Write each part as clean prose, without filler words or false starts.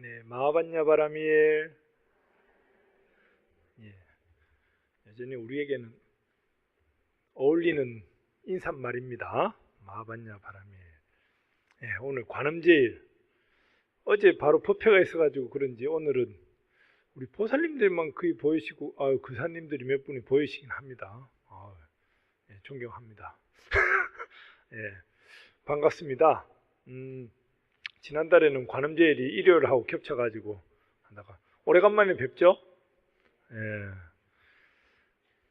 네, 마하반야 바라미엘. 예, 여전히 우리에게는 어울리는 인사말입니다. 마하반야 바라미엘. 예, 오늘 관음제일. 어제 바로 법회가 있어가지고 그런지 오늘은 우리 보살님들만 거의 보이시고, 그사님들이 몇 분이 보이시긴 합니다. 예, 존경합니다. 예, 반갑습니다. 지난달에는 관음제일이 일요일하고 겹쳐가지고 하다가 오래간만에 뵙죠. 예,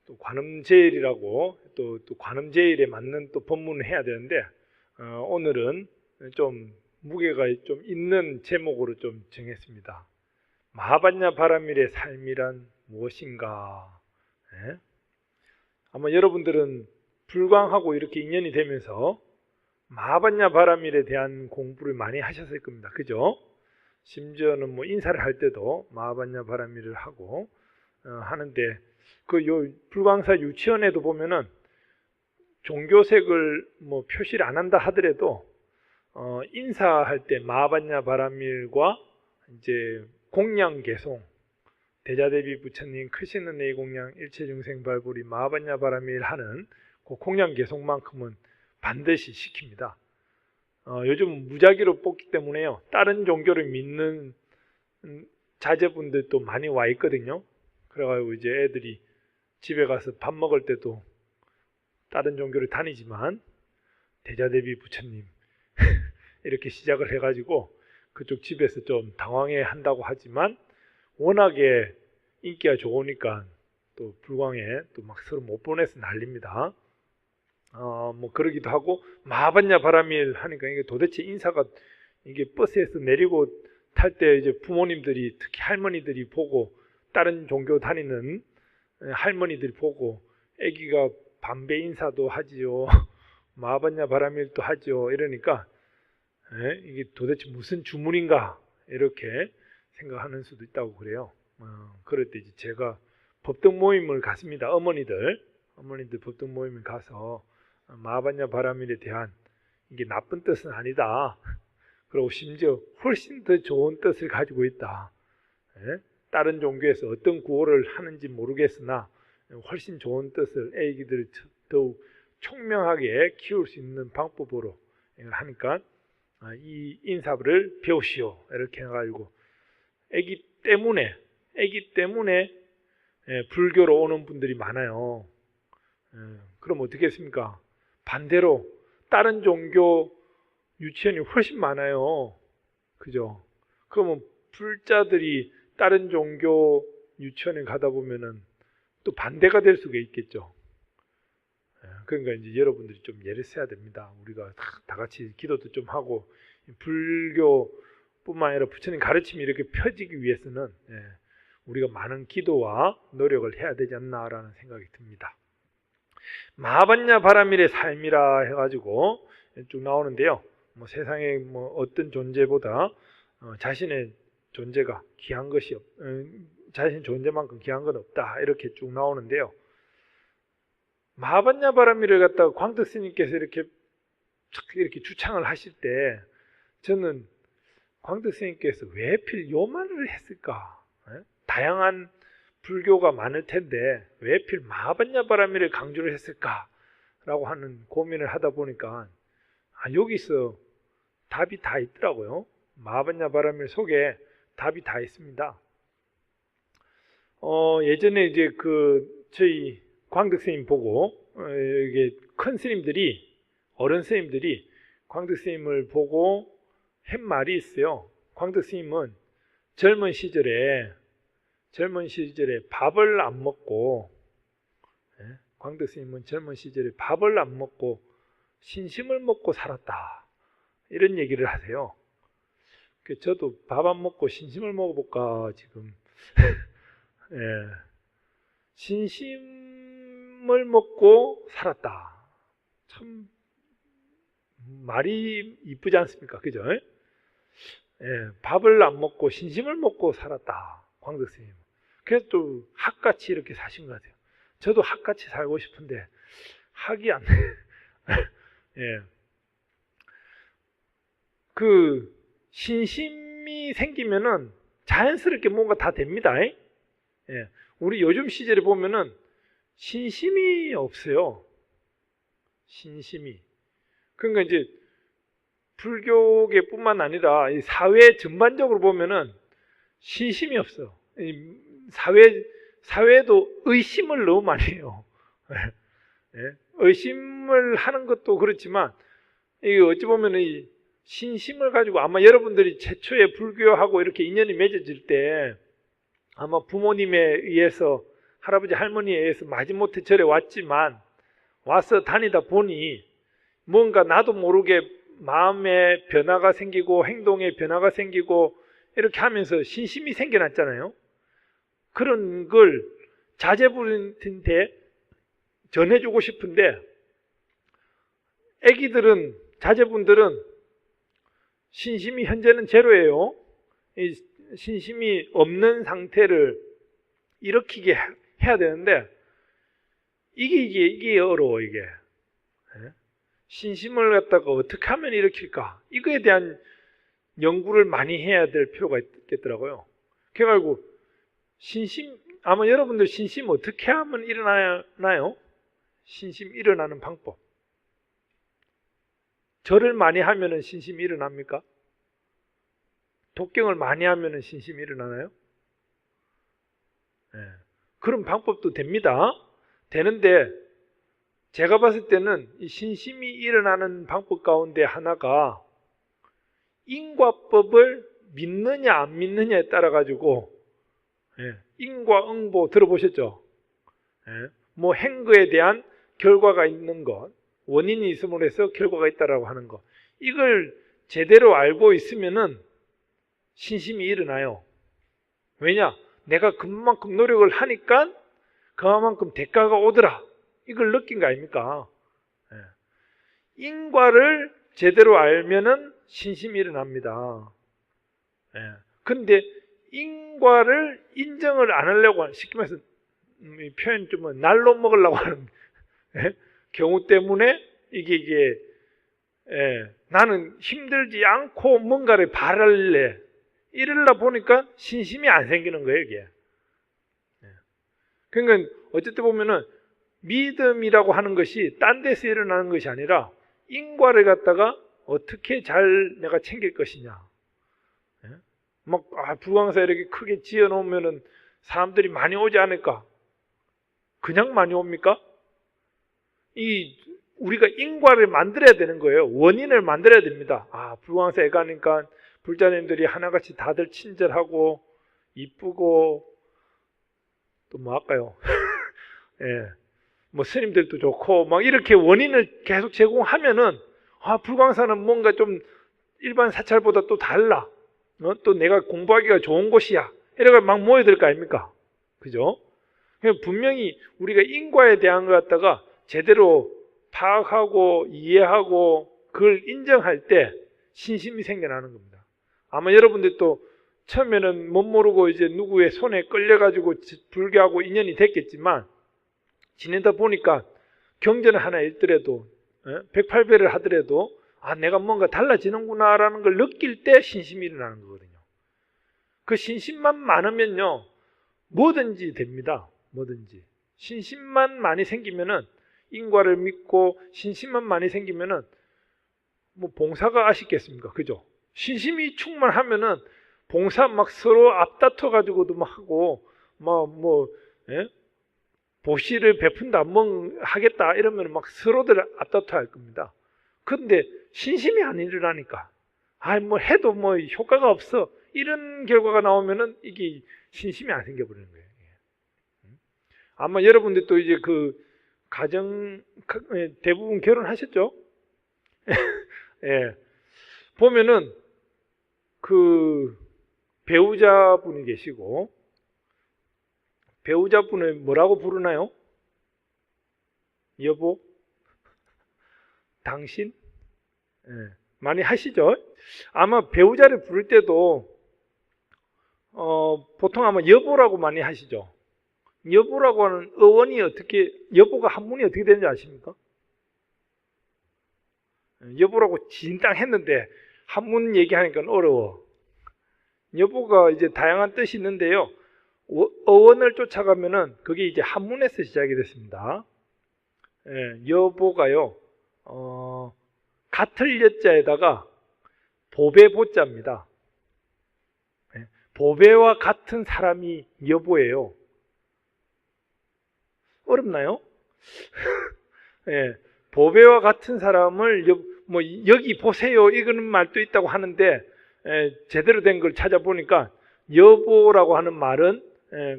또 관음제일이라고 또 관음제일에 맞는 또 법문을 해야 되는데 오늘은 좀 무게가 좀 있는 제목으로 좀 정했습니다. 마하반야 바라밀의 삶이란 무엇인가? 예? 아마 여러분들은 불광하고 이렇게 인연이 되면서 마하반야 바라밀에 대한 공부를 많이 하셨을 겁니다. 그죠? 심지어는 뭐 인사를 할 때도 마하반야 바라밀을 하고 하는데 그 불광사 유치원에도 보면은 종교색을 뭐 표시를 안 한다 하더라도 인사할 때 마하반야 바라밀과 이제 공양 개송 대자대비 부처님 크신 은혜의 공양 일체중생 발굴이 마하반야 바라밀 하는 그 공양 개송만큼은 반드시 시킵니다. 요즘 무작위로 뽑기 때문에요. 다른 종교를 믿는 자제분들도 많이 와 있거든요. 그래가지고 이제 애들이 집에 가서 밥 먹을 때도 다른 종교를 다니지만 대자대비 부처님 이렇게 시작을 해가지고 그쪽 집에서 좀 당황해 한다고 하지만 워낙에 인기가 좋으니까 또 불광에 또 막 서로 못 보내서 난립니다. 뭐 그러기도 하고 마하반야 바라밀 하니까 이게 도대체 인사가 이게 버스에서 내리고 탈 때 이제 부모님들이 특히 할머니들이 보고 다른 종교 다니는 할머니들이 보고 아기가 반배 인사도 하지요. 마하반야 바라밀도 하죠. 이러니까 이게 도대체 무슨 주문인가 이렇게 생각하는 수도 있다고 그래요. 그럴 때 이제 제가 법등 모임을 갔습니다. 어머니들 법등 모임을 가서 마하반야 바라밀에 대한 이게 나쁜 뜻은 아니다. 그리고 심지어 훨씬 더 좋은 뜻을 가지고 있다. 다른 종교에서 어떤 구호를 하는지 모르겠으나 훨씬 좋은 뜻을 애기들을 더욱 총명하게 키울 수 있는 방법으로 하니까 이 인사를 배우시오 이렇게 해가지고 애기 때문에 불교로 오는 분들이 많아요. 그럼 어떻게 했습니까? 반대로 다른 종교 유치원이 훨씬 많아요. 그죠? 그러면 불자들이 다른 종교 유치원에 가다 보면은 또 반대가 될 수가 있겠죠. 그러니까 이제 여러분들이 좀 예를 써야 됩니다. 우리가 다 같이 기도도 좀 하고 불교뿐만 아니라 부처님 가르침이 이렇게 펴지기 위해서는 우리가 많은 기도와 노력을 해야 되지 않나라는 생각이 듭니다. 마하반야 바라밀의 삶이라 해가지고 쭉 나오는데요. 뭐 세상에 뭐 어떤 존재보다 자신의 존재가 귀한 것이 자신 존재만큼 귀한 건 없다 이렇게 쭉 나오는데요. 마하반야 바라밀을 갖다가 광득 스님께서 이렇게 주창을 하실 때 저는 광득 스님께서 왜 하필 요 말을 했을까? 다양한 불교가 많을 텐데 왜 하필 마하반야 바라밀을 강조를 했을까라고 하는 고민을 하다 보니까 여기서 답이 다 있더라고요. 마하반야 바라밀 속에 답이 다 있습니다. 예전에 이제 저희 광득 스님 보고 이게 큰 스님들이 어른 스님들이 광득 스님을 보고 한 말이 있어요. 광득 스님은 젊은 시절에 밥을 안 먹고 광득 스님은 젊은 시절에 밥을 안 먹고 신심을 먹고 살았다 이런 얘기를 하세요. 저도 밥 안 먹고 신심을 먹어볼까 지금 신심을 먹고 살았다. 참 말이 이쁘지 않습니까? 그죠? 밥을 안 먹고 신심을 먹고 살았다. 광득 스님. 그래서 또 학같이 이렇게 사신 것 같아요. 저도 학같이 살고 싶은데 학이 안 돼. 그 신심 신심이 생기면은 자연스럽게 뭔가 다 됩니다. 예. 우리 요즘 시절에 보면은 신심이 없어요. 신심이. 그러니까 이제 불교계뿐만 아니라 이 사회 전반적으로 보면은 신심이 없어. 이 사회도 의심을 너무 많이 해요. 예. 의심을 하는 것도 그렇지만 이게 어찌 보면 이 신심을 가지고 아마 여러분들이 최초에 불교하고 이렇게 인연이 맺어질 때 아마 부모님에 의해서 할아버지 할머니에 의해서 마지못해 절에 왔지만 와서 다니다 보니 뭔가 나도 모르게 마음에 변화가 생기고 행동에 변화가 생기고 이렇게 하면서 신심이 생겨났잖아요. 그런 걸 자제분한테 전해주고 싶은데 애기들은 자제분들은 신심이 현재는 제로예요. 이 신심이 없는 상태를 일으키게 해야 되는데 이게 어려워 이게. 신심을 갖다가 어떻게 하면 일으킬까? 이거에 대한 연구를 많이 해야 될 필요가 있겠더라고요. 그래가지고 아마 여러분들 신심 어떻게 하면 일어나나요? 신심 일어나는 방법. 절을 많이 하면은 신심이 일어납니까? 독경을 많이 하면은 신심이 일어나나요? 네. 그런 방법도 됩니다. 되는데 제가 봤을 때는 이 신심이 일어나는 방법 가운데 하나가 인과법을 믿느냐 안 믿느냐에 따라 가지고 인과응보 들어보셨죠? 뭐 행거에 대한 결과가 있는 것, 원인이 있음으로 해서 결과가 있다라고 하는 것, 이걸 제대로 알고 있으면은 신심이 일어나요. 왜냐? 내가 그만큼 노력을 하니까 그만큼 대가가 오더라. 이걸 느낀 거 아닙니까? 인과를 제대로 알면은 신심이 일어납니다. 근데 인과를 인정을 안 하려고 쉽게 말해서 이 표현 좀 날로 먹으려고 하는 경우 때문에 이게 나는 힘들지 않고 뭔가를 바랄래 이러려 보니까 신심이 안 생기는 거예요 이게. 그러니까 어쨌든 보면은 믿음이라고 하는 것이 딴 데서 일어나는 것이 아니라 인과를 갖다가 어떻게 잘 내가 챙길 것이냐. 불광사 이렇게 크게 지어 놓으면은 사람들이 많이 오지 않을까? 그냥 많이 옵니까? 우리가 인과를 만들어야 되는 거예요. 원인을 만들어야 됩니다. 불광사에 가니까 불자님들이 하나같이 다들 친절하고 이쁘고 또 뭐 할까요? 뭐 스님들도 좋고 막 이렇게 원인을 계속 제공하면은 불광사는 뭔가 좀 일반 사찰보다 또 달라. 또 내가 공부하기가 좋은 곳이야. 이래가 막 모여들 거 아닙니까? 그죠? 분명히 우리가 인과에 대한 것 갖다가 제대로 파악하고 이해하고 그걸 인정할 때 신심이 생겨나는 겁니다. 아마 여러분들 또 처음에는 못 모르고 이제 누구의 손에 끌려가지고 불교하고 인연이 됐겠지만 지내다 보니까 경전을 하나 읽더라도 108배를 하더라도 내가 뭔가 달라지는구나라는 걸 느낄 때 신심이 일어나는 거거든요. 그 신심만 많으면요 뭐든지 됩니다. 뭐든지. 신심만 많이 생기면은 인과를 믿고 신심만 많이 생기면은 뭐 봉사가 아쉽겠습니까? 그죠? 신심이 충만하면은 봉사 막 서로 앞다퉈 가지고도 막 하고 보시를 베푼다 하겠다 이러면 막 서로들 앞다퉈 할 겁니다. 근데 신심이 안 일어나니까 해도 효과가 없어 이런 결과가 나오면은 이게 신심이 안 생겨버리는 거예요. 아마 여러분들도 이제 그 가정 대부분 결혼하셨죠? 보면은 그 배우자분이 계시고 배우자분을 뭐라고 부르나요? 여보? 당신? 많이 하시죠? 아마 배우자를 부를 때도 보통 아마 여보라고 많이 하시죠? 여보라고 하는 어원이 여보가 한문이 어떻게 되는지 아십니까? 여보라고 진땅 했는데 한문 얘기하니까 어려워. 여보가 이제 다양한 뜻이 있는데요. 어원을 쫓아가면은 그게 이제 한문에서 시작이 됐습니다. 여보가요, 같을 여자에다가 보배 보자입니다. 보배와 같은 사람이 여보예요. 어렵나요? 보배와 같은 사람을 여기 보세요 이거는 말도 있다고 하는데 제대로 된 걸 찾아보니까 여보라고 하는 말은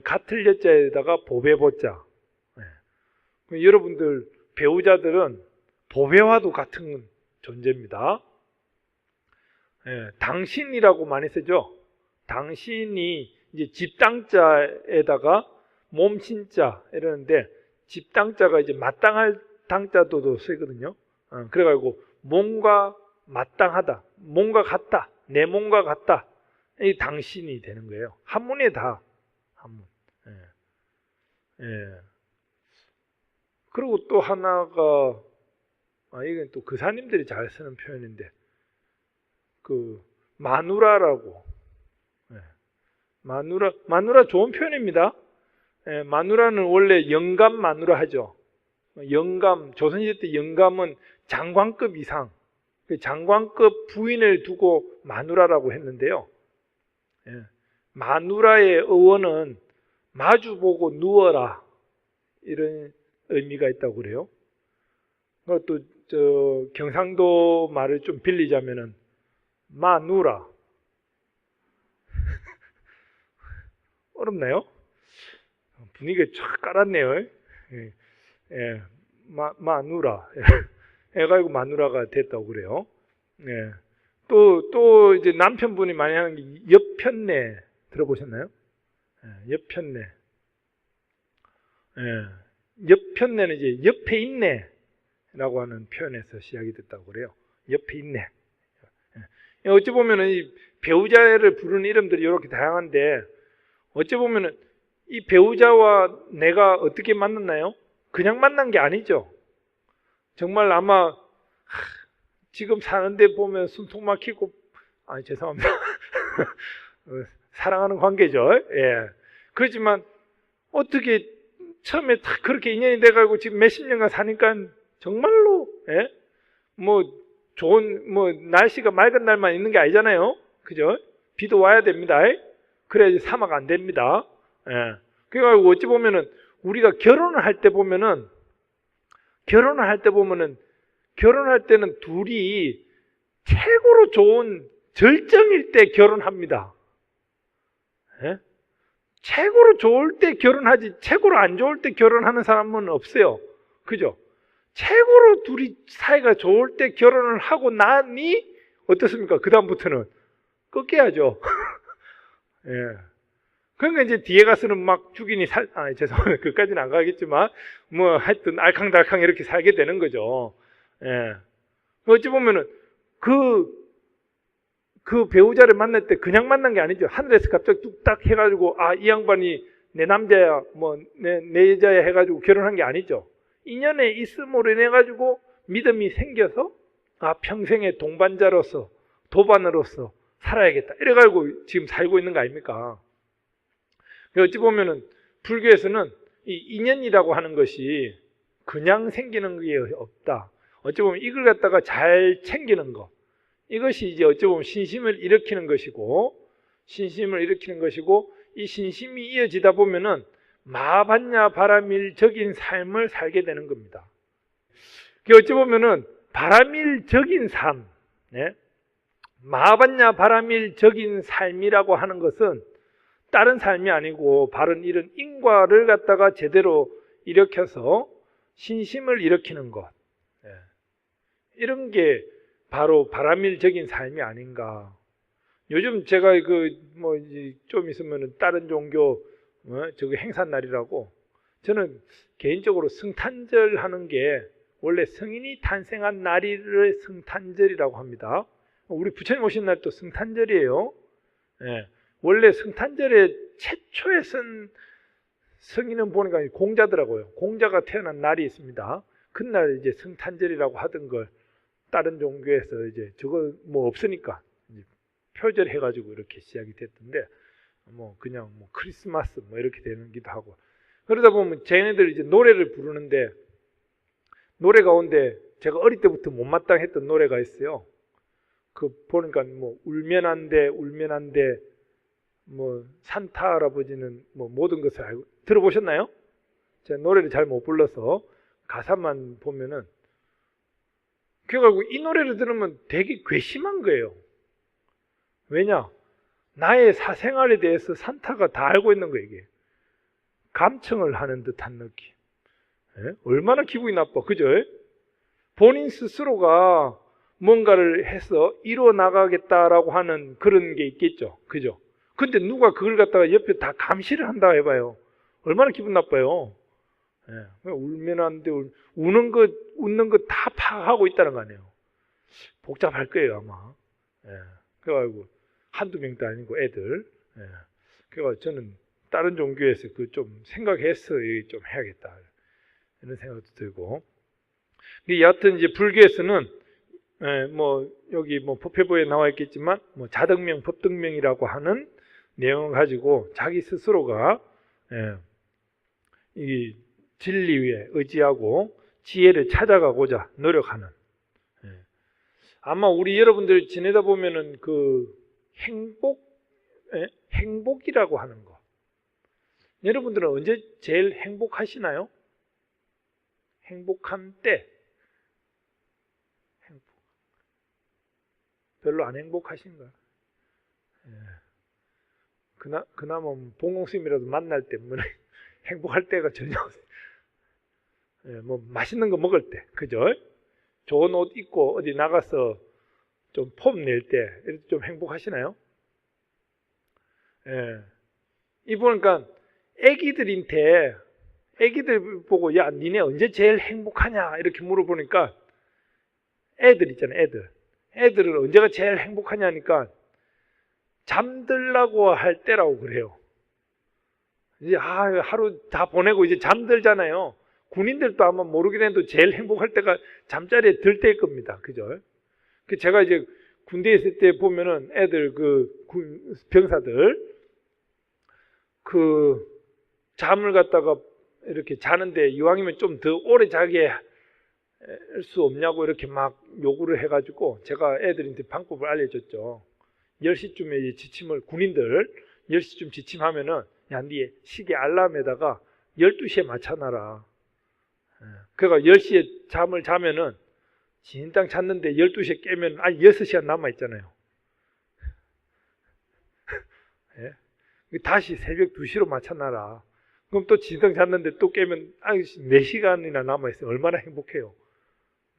같을 여자에다가 보배 보자. 여러분들 배우자들은 보배와도 같은 존재입니다. 당신이라고 많이 쓰죠. 당신이 이제 집당자에다가 몸신자 이러는데 집당자가 이제 마땅할 당자도 쓰거든요. 그래가지고 뭔가 마땅하다, 뭔가 같다, 내 몸과 같다. 이 당신이 되는 거예요. 한문에 다 한문. 그리고 또 하나가 이건 또 그사님들이 잘 쓰는 표현인데 그 마누라라고. 마누라 좋은 표현입니다. 마누라는 원래 영감 마누라 하죠. 영감, 조선시대 때 영감은 장관급 이상, 장관급 부인을 두고 마누라라고 했는데요. 마누라의 어원은 마주보고 누워라 이런 의미가 있다고 그래요. 또 경상도 말을 좀 빌리자면은 마누라. 어렵나요? 분위기가 쫙 깔았네요. 마누라. 해가지고 마누라가 됐다고 그래요. 또 이제 남편분이 많이 하는 게 옆편내 들어보셨나요? 옆편내. 옆편내는 이제 옆에 있네라고 하는 표현에서 시작이 됐다고 그래요. 옆에 있네. 어찌 보면은 이 배우자를 부르는 이름들이 이렇게 다양한데 어찌 보면은 이 배우자와 내가 어떻게 만났나요? 그냥 만난 게 아니죠. 정말 아마 지금 사는데 보면 숨통 막히고 죄송합니다. 사랑하는 관계죠. 그렇지만 어떻게 처음에 딱 그렇게 인연이 돼가지고 지금 몇십 년간 사니까 정말로 좋은 날씨가 맑은 날만 있는 게 아니잖아요. 그죠? 비도 와야 됩니다. 그래야지 사막 안 됩니다. 그래가지고 어찌 보면은 우리가 결혼을 할 때 보면은 결혼할 때는 둘이 최고로 좋은 절정일 때 결혼합니다. 최고로 좋을 때 결혼하지 최고로 안 좋을 때 결혼하는 사람은 없어요. 그죠? 최고로 둘이 사이가 좋을 때 결혼을 하고 나니 어떻습니까? 그 다음부터는 꺾여야죠. 그러니까 이제 뒤에 가서는 막 죽이니 죄송합니다. 그까지는 안 가겠지만 하여튼 알캉달캉 이렇게 살게 되는 거죠. 어찌 보면은 그 배우자를 만날 때 그냥 만난 게 아니죠. 하늘에서 갑자기 뚝딱 해가지고 이 양반이 내 남자야 내 여자야 해가지고 결혼한 게 아니죠. 인연에 있음으로 인해 가지고 믿음이 생겨서 평생의 동반자로서 도반으로서 살아야겠다 이래가지고 지금 살고 있는 거 아닙니까? 어찌 보면은 불교에서는 이 인연이라고 하는 것이 그냥 생기는 게 없다. 어찌 보면 이걸 갖다가 잘 챙기는 것, 이것이 이제 어찌 보면 신심을 일으키는 것이고, 이 신심이 이어지다 보면은 마반야 바라밀적인 삶을 살게 되는 겁니다. 어찌 보면은 바라밀적인 삶, 마반야 바라밀적인 삶이라고 하는 것은 다른 삶이 아니고 바른 이런 인과를 갖다가 제대로 일으켜서 신심을 일으키는 것, 이런 게 바로 바라밀적인 삶이 아닌가. 요즘 제가 좀 있으면 다른 종교 저기 행사날이라고 저는 개인적으로 성탄절 하는 게 원래 성인이 탄생한 날을 성탄절이라고 합니다. 우리 부처님 오신 날도 성탄절이에요. 원래 성탄절에 최초의 성인은 보니까 공자더라고요. 공자가 태어난 날이 있습니다. 그날 이제 성탄절이라고 하던 걸 다른 종교에서 이제 저거 없으니까 이제 표절해가지고 이렇게 시작이 됐던데, 뭐 그냥 뭐 크리스마스 뭐 이렇게 되기도 하고. 그러다 보면 쟤네들 이제 노래를 부르는데, 노래 가운데 제가 어릴 때부터 못마땅했던 노래가 있어요. 그 보니까 뭐 울면 안 돼, 울면 안 돼, 뭐 산타 할아버지는 뭐 모든 것을 알고, 들어보셨나요? 제가 노래를 잘 못 불러서 가사만 보면은, 그래가지고 이 노래를 들으면 되게 괘씸한 거예요. 왜냐? 나의 사생활에 대해서 산타가 다 알고 있는 거예요, 이게. 감청을 하는 듯한 느낌. 예? 얼마나 기분이 나빠, 그죠? 본인 스스로가 뭔가를 해서 이뤄 나가겠다라고 하는 그런 게 있겠죠, 그죠? 근데 누가 그걸 갖다가 옆에 다 감시를 한다 해봐요. 얼마나 기분 나빠요. 예. 울면 안 돼, 우는 것, 웃는 것 다 파악하고 있다는 거 아니에요. 복잡할 거예요, 아마. 예. 그래가지고 한두 명도 아니고 애들. 예. 그래가지고 저는 다른 종교에서 그 좀 생각해서 좀 해야겠다 이런 생각도 들고. 여하튼 이제 불교에서는 뭐 여기 뭐 법회부에 나와 있겠지만 뭐 자등명, 법등명이라고 하는 내용을 가지고 자기 스스로가 이 진리에 의지하고 지혜를 찾아가고자 노력하는. 아마 우리 여러분들 지내다 보면은 그 행복이라고 하는 거. 여러분들은 언제 제일 행복하시나요? 행복한 때. 별로 안 행복하신가요? 그나마 봉공 스님이라도 만날 때 뭐 행복할 때가 전혀 없어요. 뭐 맛있는 거 먹을 때, 그죠? 좋은 옷 입고 어디 나가서 좀 폼 낼 때 좀 행복하시나요? 이 보니까 애기들 보고 야 니네 언제 제일 행복하냐 이렇게 물어보니까 애들 있잖아요, 애들은 언제가 제일 행복하냐니까 잠들라고 할 때라고 그래요. 이제 하루 다 보내고 이제 잠들잖아요. 군인들도 아마 모르긴 해도 제일 행복할 때가 잠자리에 들 때일 겁니다. 그죠? 제가 이제 군대에 있을 때 보면은 애들 병사들 잠을 갖다가 이렇게 자는데 이왕이면 좀 더 오래 자게 할 수 없냐고 이렇게 막 요구를 해가지고 제가 애들한테 방법을 알려줬죠. 10시쯤에 지침을, 군인들 10시쯤 지침하면은 야, 네 시계 알람에다가 12시에 맞춰놔라. 그러니까 10시에 잠을 자면은 진땅 잤는데 12시에 깨면 6시간 남아있잖아요. 다시 새벽 2시로 맞춰놔라. 그럼 또 진땅 잤는데 또 깨면 4시간이나 남아있어요. 얼마나 행복해요.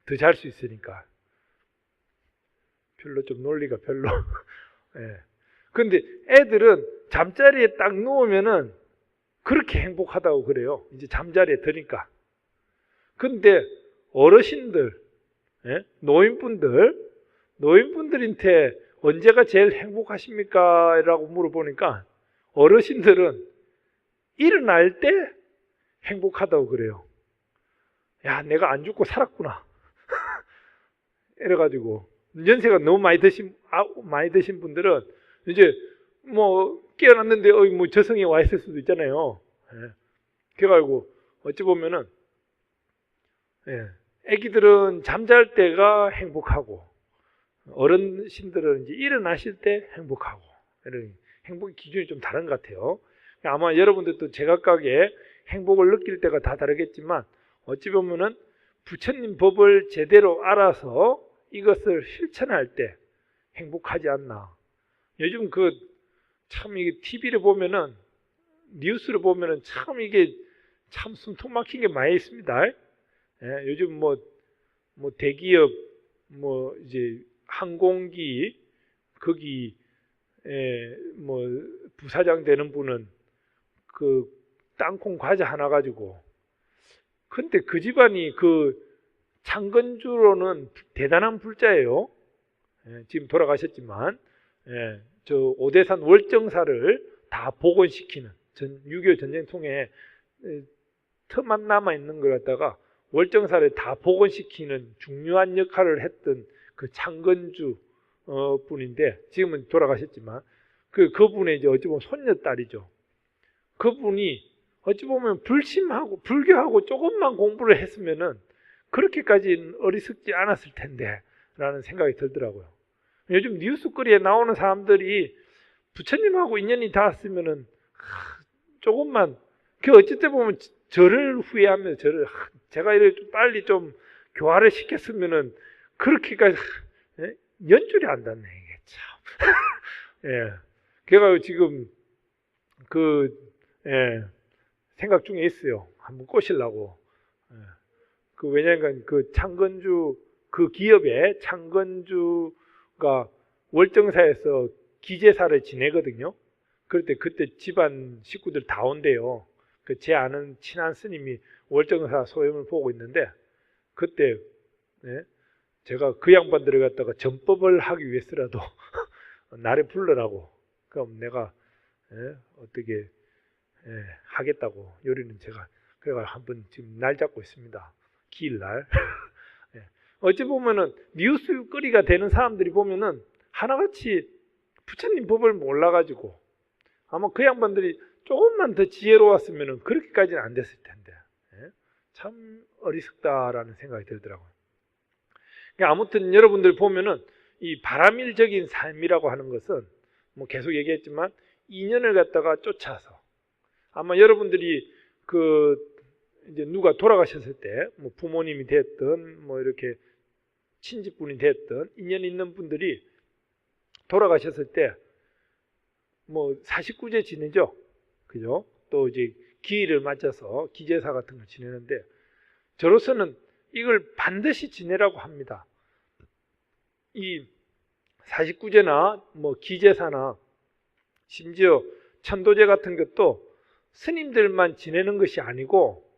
더 잘 수 있으니까. 별로 좀 논리가 별로. 근데 애들은 잠자리에 딱 누우면은 그렇게 행복하다고 그래요. 이제 잠자리에 드니까. 근데 어르신들, 노인분들한테 언제가 제일 행복하십니까? 라고 물어보니까 어르신들은 일어날 때 행복하다고 그래요. 야, 내가 안 죽고 살았구나. 이래가지고 연세가 너무 많이 드신 분들은 이제 뭐 깨어났는데 뭐 저승에 와 있을 수도 있잖아요. 그래가지고 어찌 보면은 애기들은 잠잘 때가 행복하고 어르신들은 이제 일어나실 때 행복하고 이런 행복의 기준이 좀 다른 것 같아요. 아마 여러분들도 제각각의 행복을 느낄 때가 다 다르겠지만 어찌 보면은 부처님 법을 제대로 알아서 이것을 실천할 때 행복하지 않나. 요즘 참 이게 TV를 보면은 뉴스를 보면은 참 이게 참 숨통 막힌 게 많이 있습니다. 요즘 뭐 대기업 이제 항공기 거기 뭐 부사장 되는 분은 땅콩 과자 하나 가지고, 근데 그 집안이 창건주로는 대단한 불자예요. 지금 돌아가셨지만 저 오대산 월정사를 다 복원시키는 6.25 전쟁 통해 틈만 남아 있는 걸 갖다가 월정사를 다 복원시키는 중요한 역할을 했던 그 창건주 분인데 지금은 돌아가셨지만 그분의 이제 어찌 보면 손녀딸이죠. 그분이 어찌 보면 불심하고 불교하고 조금만 공부를 했으면은 그렇게까지는 어리석지 않았을 텐데 라는 생각이 들더라고요. 요즘 뉴스거리에 나오는 사람들이 부처님하고 인연이 닿았으면은 조금만 어쨌든 보면 저를 후회하면서 제가 이렇게 좀 빨리 좀 교화를 시켰으면은 그렇게까지 연줄이 안 닿네 이게 참. 예. 제가 지금 생각 중에 있어요. 한번 꼬시려고. 예. 왜냐하면 창건주 기업에 창건주가 월정사에서 기제사를 지내거든요. 그럴 때 그때 집안 식구들 다 온대요. 제 아는 친한 스님이 월정사 소임을 보고 있는데 그때 제가 그 양반들을 갖다가 전법을 하기 위해서라도 나를 불러라고. 그럼 내가 어떻게 하겠다고 요리는 제가 그래가 한번 지금 날 잡고 있습니다. 기일날. 어찌 보면은 뉴스거리가 되는 사람들이 보면은 하나같이 부처님 법을 몰라가지고 아마 그 양반들이 조금만 더 지혜로웠으면은 그렇게까지는 안 됐을 텐데 참 어리석다라는 생각이 들더라고요. 그러니까 아무튼 여러분들 보면은 이 바람일적인 삶이라고 하는 것은 뭐 계속 얘기했지만 인연을 갖다가 쫓아서 아마 여러분들이 이제 누가 돌아가셨을 때 뭐 부모님이 됐든 뭐 이렇게 친지분이 됐든 인연 있는 분들이 돌아가셨을 때 뭐 49제 지내죠. 그죠? 또 이제 기일을 맞춰서 기제사 같은 걸 지내는데 저로서는 이걸 반드시 지내라고 합니다. 이 49제나 뭐 기제사나 심지어 천도제 같은 것도 스님들만 지내는 것이 아니고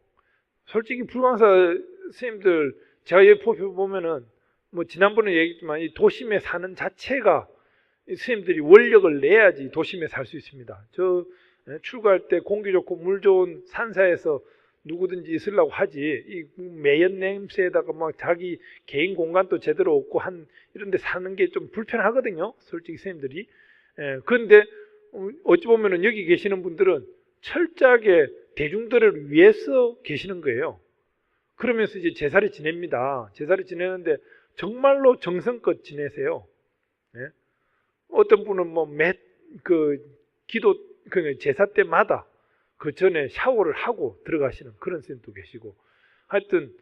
솔직히 불광사 스님들 제가 여기 보면은 뭐 지난번에 얘기했지만 이 도심에 사는 자체가 스님들이 원력을 내야지 도심에 살 수 있습니다. 출가할 때 공기 좋고 물 좋은 산사에서 누구든지 있으려고 하지 이 매연 냄새에다가 막 자기 개인 공간도 제대로 없고 이런 데 사는 게 좀 불편하거든요. 솔직히 스님들이. 그런데 어찌 보면은 여기 계시는 분들은 철저하게 대중들을 위해서 계시는 거예요. 그러면서 이제 제사를 지냅니다. 제사를 지내는데 정말로 정성껏 지내세요. 어떤 분은 뭐 기도 제사 때마다 그 전에 샤워를 하고 들어가시는 그런 스님도 계시고 하여튼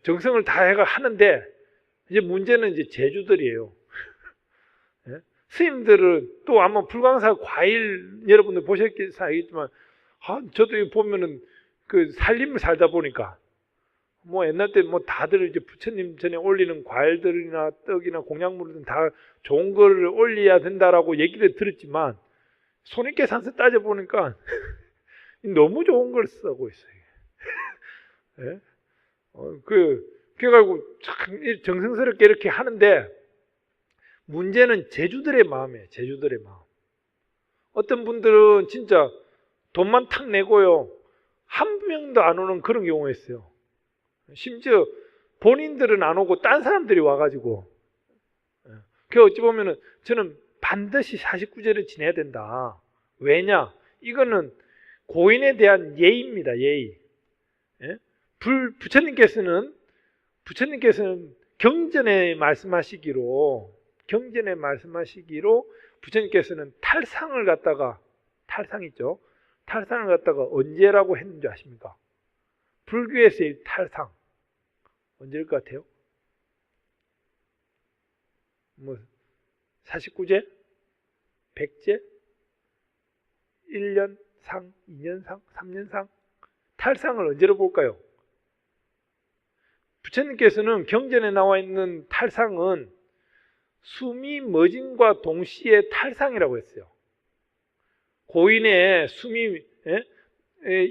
정성을 다해가 하는데 이제 문제는 이제 제주들이에요. 스님들은 또 아마 불광사 과일 여러분들 보셨겠어요 알겠지만 저도 보면은 살림을 살다 보니까 뭐 옛날 때 뭐 다들 이제 부처님 전에 올리는 과일들이나 떡이나 공약물은 다 좋은 거를 올려야 된다라고 얘기를 들었지만 손익계산서 따져보니까 너무 좋은 걸 쓰고 있어요. 예? 그래가지고 참 정성스럽게 이렇게 하는데 문제는 제주들의 마음이에요. 제주들의 마음. 어떤 분들은 진짜 돈만 탁 내고요. 한 명도 안 오는 그런 경우가 있어요. 심지어 본인들은 안 오고 딴 사람들이 와가지고 그 어찌 보면은 저는 반드시 49제를 지내야 된다. 왜냐? 이거는 고인에 대한 예의입니다. 예의. 부처님께서는 경전에 말씀하시기로 부처님께서는 탈상을 갖다가 탈상 있죠. 탈상을 갖다가 언제라고 했는지 아십니까? 불교에서의 탈상 언제일 것 같아요? 뭐 49제? 100제? 1년상? 2년상? 3년상? 탈상을 언제로 볼까요? 부처님께서는 경전에 나와 있는 탈상은 숨이 멎음과 동시에 탈상이라고 했어요. 고인의 숨이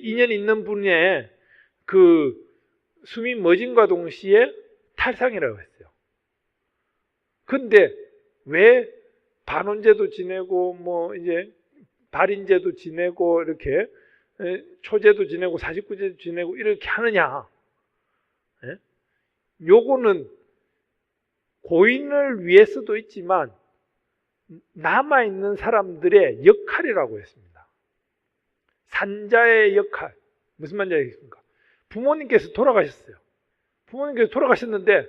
인연 있는 분의 숨이 멎음과 동시에 탈상이라고 했어요. 근데 왜 반원제도 지내고 뭐 이제 발인제도 지내고 이렇게 초제도 지내고 49제도 지내고 이렇게 하느냐? 요거는 고인을 위해서도 있지만 남아있는 사람들의 역할이라고 했습니다. 산자의 역할. 무슨 말인지 알겠습니까? 부모님께서 돌아가셨어요. 부모님께서 돌아가셨는데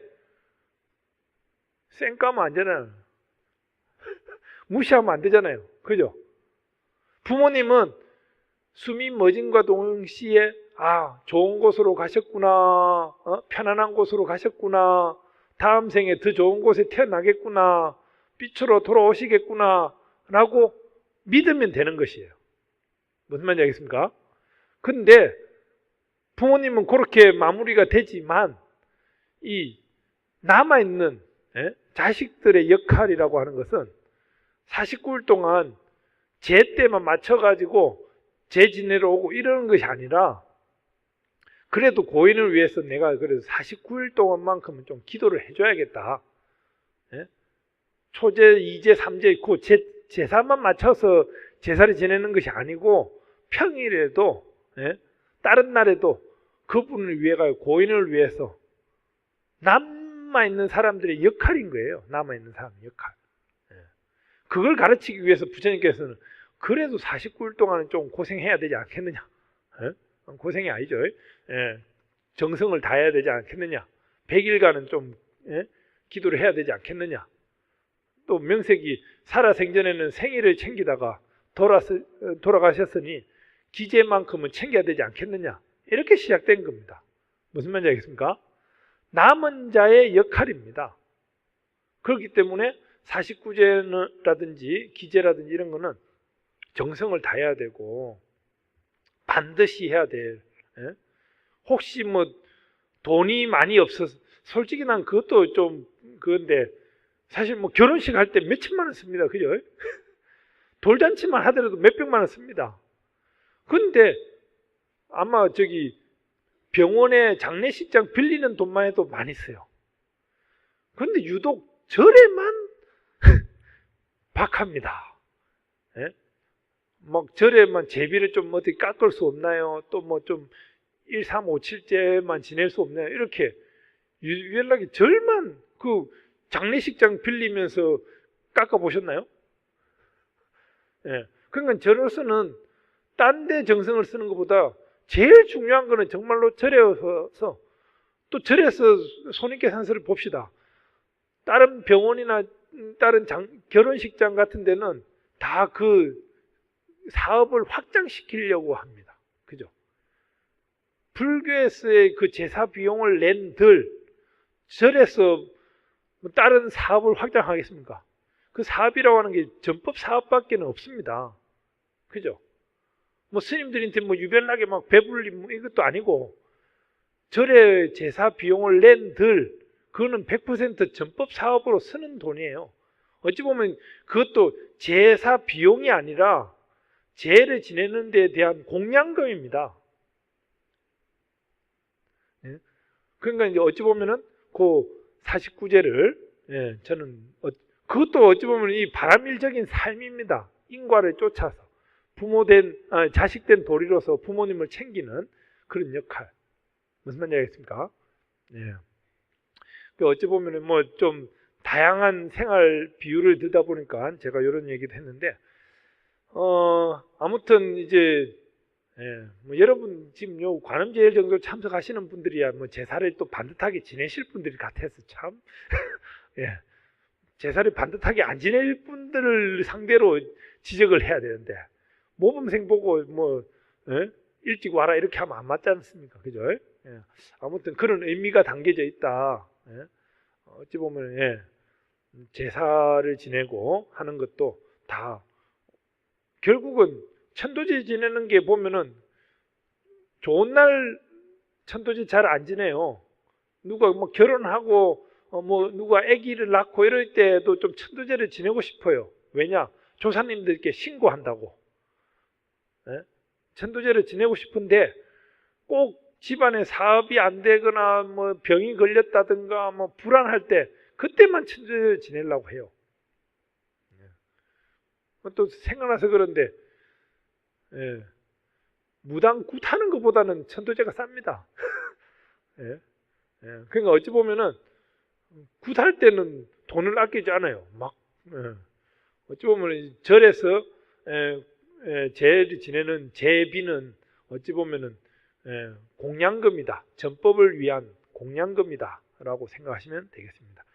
쌩까면 안 되잖아요. 무시하면 안 되잖아요. 그죠? 부모님은 숨이 멎음과 동시에 좋은 곳으로 가셨구나, 편안한 곳으로 가셨구나, 다음 생에 더 좋은 곳에 태어나겠구나, 빛으로 돌아오시겠구나 라고 믿으면 되는 것이에요. 무슨 말인지 알겠습니까? 근데 부모님은 그렇게 마무리가 되지만 이 남아있는 자식들의 역할이라고 하는 것은 49일 동안 제 때만 맞춰가지고 제 지내러 오고 이러는 것이 아니라 그래도 고인을 위해서 내가 그래도 49일 동안만큼은 좀 기도를 해줘야겠다. 초제, 2제, 3제 있고 제사만 맞춰서 제사를 지내는 것이 아니고 평일에도 다른 날에도 그분을 위해서 고인을 위해서 남아있는 사람들의 역할인 거예요. 남아있는 사람의 역할. 그걸 가르치기 위해서 부처님께서는 그래도 49일 동안은 좀 고생해야 되지 않겠느냐. 고생이 아니죠. 정성을 다해야 되지 않겠느냐. 100일간은 좀 기도를 해야 되지 않겠느냐. 또 명색이 살아생전에는 생일을 챙기다가 돌아가셨으니 기제만큼은 챙겨야 되지 않겠느냐. 이렇게 시작된 겁니다. 무슨 말인지 알겠습니까? 남은 자의 역할입니다. 그렇기 때문에 49제라든지 기제라든지 이런 거는 정성을 다해야 되고 반드시 해야 돼. 혹시 뭐 돈이 많이 없어서 솔직히 난 그것도 좀 그건데 사실 뭐 결혼식 할 때 몇천만 원 씁니다. 그죠? 돌잔치만 하더라도 몇백만 원 씁니다. 근데 아마 병원에 장례식장 빌리는 돈만 해도 많이 써요. 근데 유독 절에만 박합니다. 막 절에만 제비를 좀 어떻게 깎을 수 없나요? 또 뭐 좀 1357제만 지낼 수 없나요? 이렇게 유연하게 절만 그 장례식장 빌리면서 깎아 보셨나요? 그러니까 절로서는 딴 데 정성을 쓰는 것보다 제일 중요한 거는 정말로 절에서 또 절에서 손익계산서를 봅시다. 다른 병원이나 다른 결혼식장 같은 데는 다 그 사업을 확장시키려고 합니다. 그죠? 불교에서의 그 제사 비용을 낸들 절에서 다른 사업을 확장하겠습니까? 그 사업이라고 하는 게 전법 사업밖에 없습니다. 그죠? 뭐 스님들한테 뭐 유별나게 막 배불리 뭐 이것도 아니고 절에 제사 비용을 낸들 그거는 100% 전법 사업으로 쓰는 돈이에요. 어찌 보면 그것도 제사 비용이 아니라 제를 지내는 데 대한 공양금입니다. 그러니까 이제 어찌 보면은 그 49제를 저는 그것도 어찌 보면 이 바람일적인 삶입니다. 인과를 쫓아서 자식된 도리로서 부모님을 챙기는 그런 역할. 무슨 말인지 알겠습니까? 어찌 보면은 뭐 좀 다양한 생활 비유를 들다 보니까 제가 이런 얘기도 했는데 아무튼 이제 뭐 여러분 지금 요 관음제일 정도 참석하시는 분들이야 뭐 제사를 또 반듯하게 지내실 분들이 같아서 참 제사를 반듯하게 안 지낼 분들을 상대로 지적을 해야 되는데 모범생 보고 뭐 일찍 와라 이렇게 하면 안 맞지 않습니까? 그죠? 아무튼 그런 의미가 담겨져 있다. 어찌 보면 제사를 지내고 하는 것도 다 결국은 천도제 지내는 게 보면은 좋은 날 천도제 잘 안 지내요. 누가 뭐 결혼하고 뭐 누가 아기를 낳고 이럴 때도 좀 천도제를 지내고 싶어요. 왜냐? 조사님들께 신고한다고. 천도제를 지내고 싶은데 꼭 집안에 사업이 안 되거나 뭐 병이 걸렸다든가 뭐 불안할 때 그때만 천도제를 지내려고 해요. 또 생각나서 그런데 무당 굿하는 것보다는 천도제가 쌉니다. 그러니까 어찌 보면은 굿할 때는 돈을 아끼지 않아요. 막 어찌 보면 절에서 제를 지내는 제비는 어찌 보면은 공양금이다. 전법을 위한 공양금이다라고 생각하시면 되겠습니다.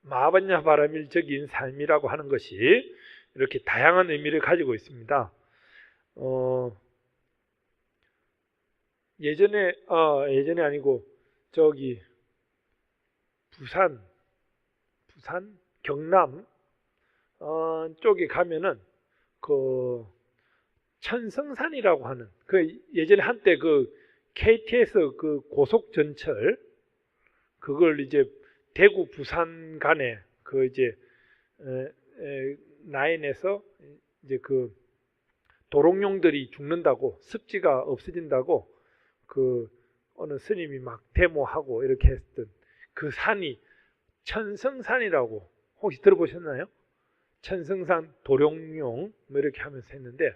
마하반야 바라밀적인 삶이라고 하는 것이 이렇게 다양한 의미를 가지고 있습니다. 예전에 아니고 저기 부산 경남 쪽에 가면은 그 천성산이라고 하는 그 예전에 한때 그 KTX 그 고속 전철 그걸 이제 대구 부산 간에 그 이제 라인에서 이제 그 도롱뇽들이 죽는다고 습지가 없어진다고 그 어느 스님이 막 데모하고 이렇게 했던 그 산이 천성산이라고 혹시 들어보셨나요? 천성산 도롱뇽 뭐 이렇게 하면서 했는데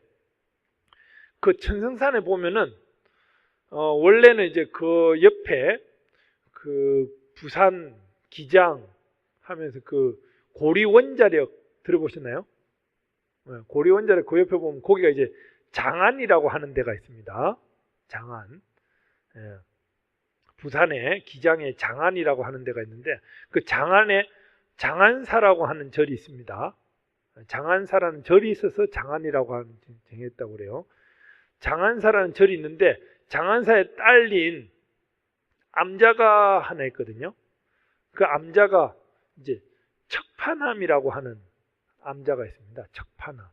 그 천성산에 보면은 원래는 이제 그 옆에 그 부산 기장 하면서 그 고리 원자력 들어보셨나요? 고리 원자력 그 옆에 보면 거기가 이제 장안이라고 하는 데가 있습니다. 장안. 부산에 기장에 장안이라고 하는 데가 있는데 그 장안에 장안사라고 하는 절이 있습니다. 장안사라는 절이 있어서 장안이라고 하는 정했다고 그래요. 장안사라는 절이 있는데 장안사에 딸린 암자가 하나 있거든요. 그 암자가 이제 척파남이라고 하는 암자가 있습니다. 척파남.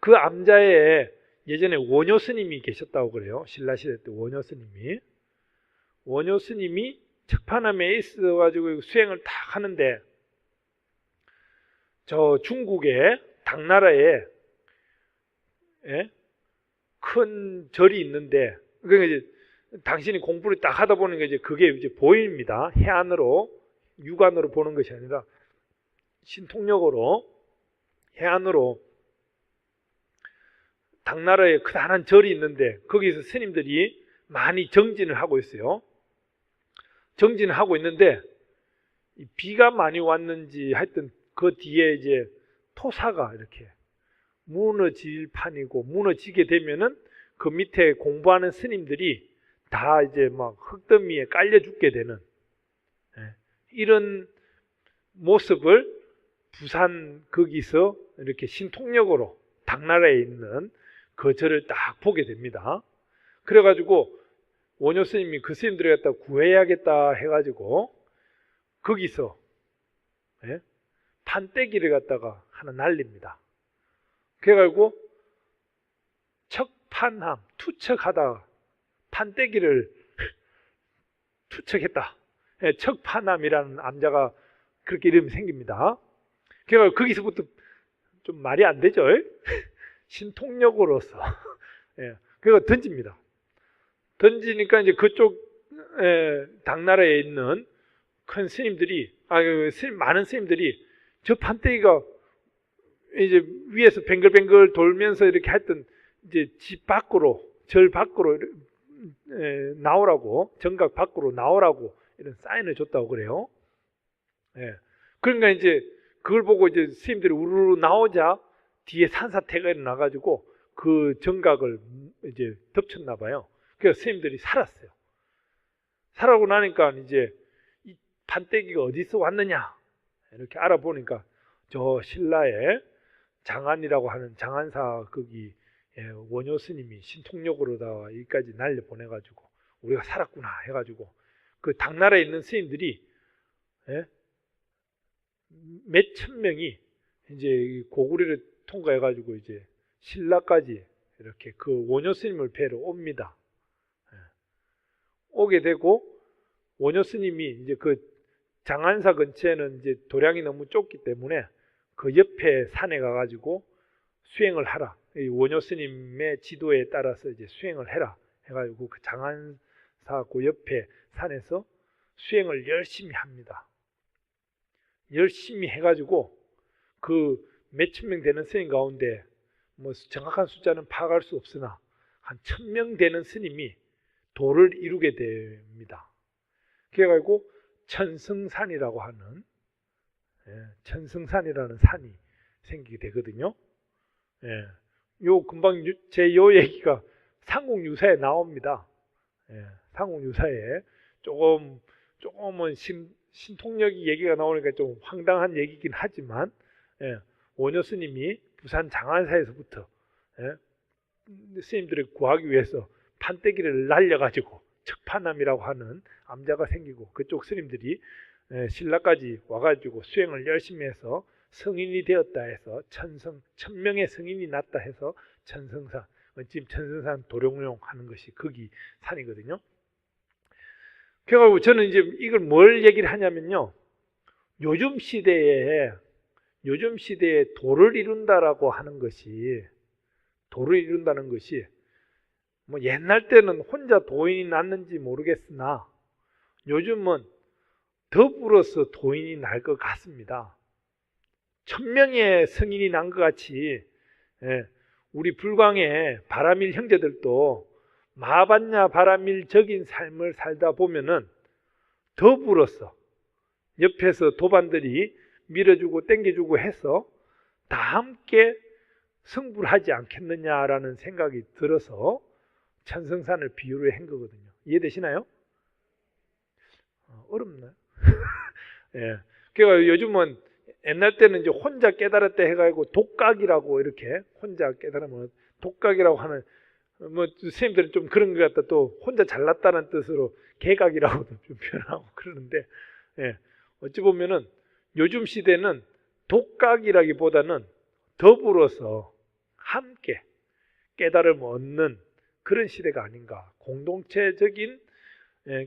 그 암자에 예전에 원효 스님이 계셨다고 그래요. 신라시대 때 원효 스님이 척파남에 있어가지고 수행을 딱 하는데 저 중국의 당나라에 큰 절이 있는데 그러니까 이제 당신이 공부를 딱 하다 보니까 이제 그게 이제 보입니다. 해안으로 육안으로 보는 것이 아니라 신통력으로 해안으로 당나라에 크다란 절이 있는데 거기서 스님들이 많이 정진을 하고 있어요. 정진을 하고 있는데 비가 많이 왔는지 하여튼 그 뒤에 이제 토사가 이렇게 무너질 판이고 무너지게 되면은 그 밑에 공부하는 스님들이 다 이제 막 흙더미에 깔려 죽게 되는 이런 모습을 부산 거기서 이렇게 신통력으로 당나라에 있는 그 절을 딱 보게 됩니다. 그래가지고 원효 스님이 그 스님들을 갖다 구해야겠다 해가지고 거기서 판때기를 갖다가 하나 날립니다. 그래가지고 척판함 투척하다 판때기를 투척했다. 척판함이라는 암자가 그렇게 이름이 생깁니다. 그래서 거기서부터 좀 말이 안 되죠. 신통력으로서. 그래서 던집니다. 던지니까 이제 그쪽 당나라에 있는 큰 스님들이 많은 스님들이 저 판때기가 이제 위에서 뱅글뱅글 돌면서 이렇게 했던 이제 집 밖으로 절 밖으로 나오라고 정각 밖으로 나오라고 이런 사인을 줬다고 그래요. 그러니까 이제 그걸 보고 이제 스님들이 우르르 나오자 뒤에 산사태가 일어나가지고 그 정각을 이제 덮쳤나 봐요. 그래서 스님들이 살았어요. 살아고 나니까 이제 이 판때기가 어디서 왔느냐 이렇게 알아보니까 저 신라의 장안이라고 하는 장안사 거기 원효 스님이 신통력으로다가 여기까지 날려 보내가지고 우리가 살았구나 해가지고 그 당나라에 있는 스님들이 몇천 명이 이제 고구려를 통과해가지고 이제 신라까지 이렇게 그 원효 스님을 뵈러 옵니다. 오게 되고 원효 스님이 이제 그 장안사 근처에는 이제 도량이 너무 좁기 때문에 그 옆에 산에 가가지고 수행을 하라. 이 원효 스님의 지도에 따라서 이제 수행을 해라. 해가지고 그 장안사 그 옆에 산에서 수행을 열심히 합니다. 열심히 해가지고 그 몇천 명 되는 스님 가운데 뭐 정확한 숫자는 파악할 수 없으나 한 1000명 되는 스님이 도를 이루게 됩니다. 그래가지고 천승산이라고 하는 천승산이라는 산이 생기게 되거든요. 요 금방 제 요 얘기가 삼국유사에 나옵니다. 삼국유사에 조금은 신통력이 얘기가 나오니까 좀 황당한 얘기긴 하지만 원효 스님이 부산 장안사에서부터 스님들을 구하기 위해서 판때기를 날려가지고 척파남이라고 하는 암자가 생기고 그쪽 스님들이 신라까지 와가지고 수행을 열심히 해서 성인이 되었다 해서 천명의 성인이 났다 해서 천성산, 지금 천성산 도룡룡 하는 것이 거기 산이거든요. 그래가지고 저는 이제 이걸 뭘 얘기를 하냐면요, 요즘 시대에 도를 이룬다라고 하는 것이, 도를 이룬다는 것이 뭐 옛날 때는 혼자 도인이 났는지 모르겠으나 요즘은 더불어서 도인이 날 것 같습니다. 1000명의 성인이 난 것 같이 우리 불광의 바라밀 형제들도 마반야 바라밀적인 삶을 살다 보면은 더불어서 옆에서 도반들이 밀어주고 땡겨주고 해서 다 함께 승부를 하지 않겠느냐라는 생각이 들어서 천성산을 비유를 한 거거든요. 이해되시나요? 어렵나요? 그러니까 요즘은 옛날 때는 이제 혼자 깨달았다 해가지고 독각이라고 이렇게 혼자 깨달으면 독각이라고 하는 뭐 선생님들은 좀 그런 것 같다. 또 혼자 잘났다는 뜻으로 개각이라고도 좀 표현하고 그러는데 어찌 보면은 요즘 시대는 독각이라기보다는 더불어서 함께 깨달음을 얻는 그런 시대가 아닌가, 공동체적인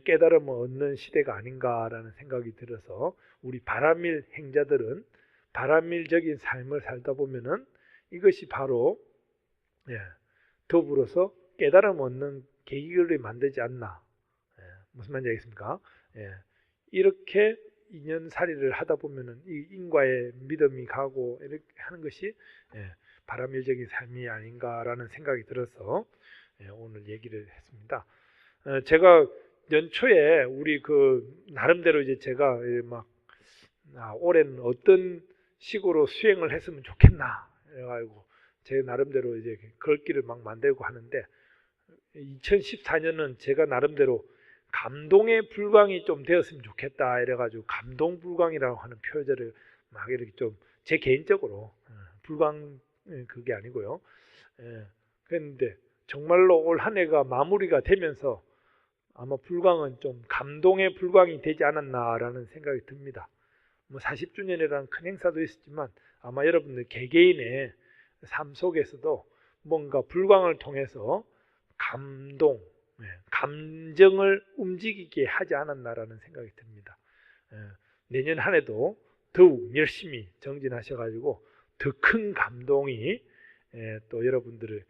깨달음을 얻는 시대가 아닌가라는 생각이 들어서 우리 바라밀 행자들은 바라밀적인 삶을 살다 보면은 이것이 바로 더불어서 깨달음을 얻는 계기를 만들지 않나. 무슨 말인지 알겠습니까? 이렇게 인연살이를 하다 보면은 이 인과의 믿음이 가고 이렇게 하는 것이 바라밀적인 삶이 아닌가라는 생각이 들어서 오늘 얘기를 했습니다. 제가 연초에 우리 나름대로 이제 제가 막 올해는 어떤 식으로 수행을 했으면 좋겠나 해가지고 제 나름대로 이제 글귀를 막 만들고 하는데 2014년은 제가 나름대로 감동의 불광이 좀 되었으면 좋겠다 이래가지고 감동불광이라고 하는 표절을 막 이렇게 좀 제 개인적으로 불광 그게 아니고요. 그런데 정말로 올 한 해가 마무리가 되면서 아마 불광은 좀 감동의 불광이 되지 않았나라는 생각이 듭니다. 뭐 40주년이라는 큰 행사도 있었지만 아마 여러분들 개개인의 삶 속에서도 뭔가 불광을 통해서 감동, 감정을 움직이게 하지 않았나라는 생각이 듭니다. 내년 한 해도 더욱 열심히 정진하셔가지고 더 큰 감동이 또 여러분들을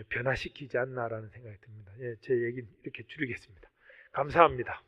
변화시키지 않나라는 생각이 듭니다. 제 얘기는 이렇게 줄이겠습니다. 감사합니다.